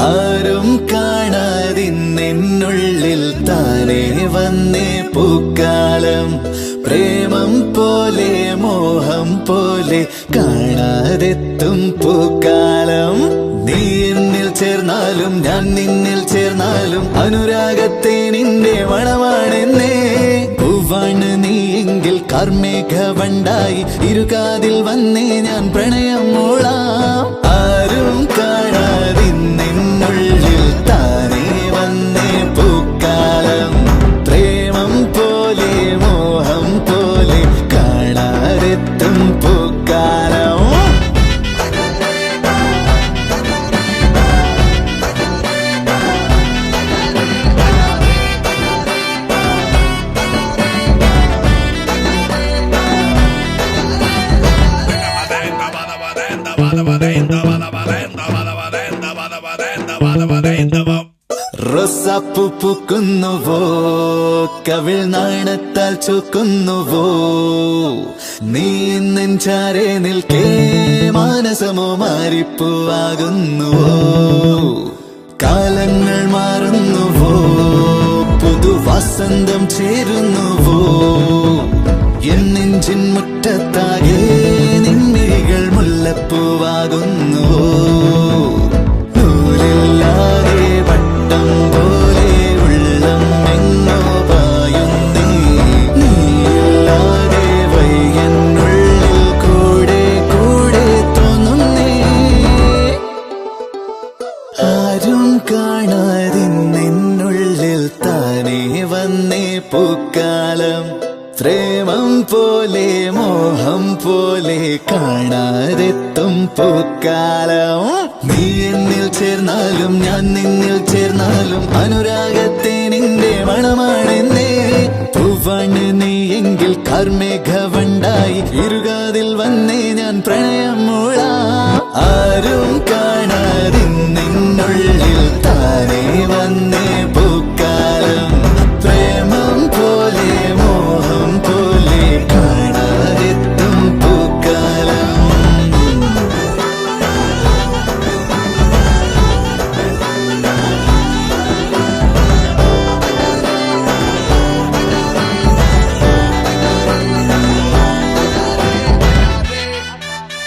ആരും കാണാതിന്നുള്ളിൽ താനേ വന്നേ പൂക്കാലം. പ്രേമം പോലെ മോഹം പോലെ കാണാതെത്തും പൂക്കാലം. നീ എന്നിൽ ചേർന്നാലും ഞാൻ നിന്നിൽ ചേർന്നാലും അനുരാഗത്തെ നിന്റെ മണമാണെന്നേ. പൂവാണ് നീ എങ്കിൽ കാർമേഘവണ്ടായി ഇരുകാതിൽ വന്നേ ഞാൻ പ്രണയം മൂളാം. ആരും കാണാതിന്നുള്ളിൽ താനേ വന്നേ പൂക്കാലം. പ്രേമം പോലെ മോഹം പോലെ കാണാതെത്തും പൂക്കാലം. റോസാപ്പൂ പൂക്കുന്നുവോ, കവിൾ നാണത്താൽ ചുക്കുന്നുവോ, നീ നെഞ്ചാരെ നിൽക്കേ മാനസമോ മാറിപ്പൂവാകുന്നുവോ. കാലങ്ങൾ മാറുന്നുവോ, പുതുവസന്തം ചേരുന്നുവോ, എൻ നെഞ്ചിൻ മുറ്റത്താകെ നിൻമിഴികൾ മുല്ലപ്പൂവാകുന്നുവോ. നൂലില്ലാതെ വട്ടം പോലെ ഉള്ളം എങ്ങോ പായുന്നേ, നീയില്ലാതെ വയ്യനുള്ളിൽ കൂടെ കൂടെ തോന്നുന്നേ. ആരും കാണാതിന്നുള്ളിൽ താനേ വന്നേ പൂക്കാലം. പ്രേമം പോലെ മോഹം പോലെ കാണാതെത്തും പൂക്കാലം. നീ എന്നിൽ ചേർന്നാലും ഞാൻ നിന്നിൽ ചേർന്നാലും അനുരാഗത്തെ നിന്റെ മണമാണെന്നേ. പൂവാണ് നീ എങ്കിൽ കാർമേഘവണ്ടായി ഇരുകാതിൽ വന്നേ ഞാൻ പ്രണയം മൂളാം. ആരും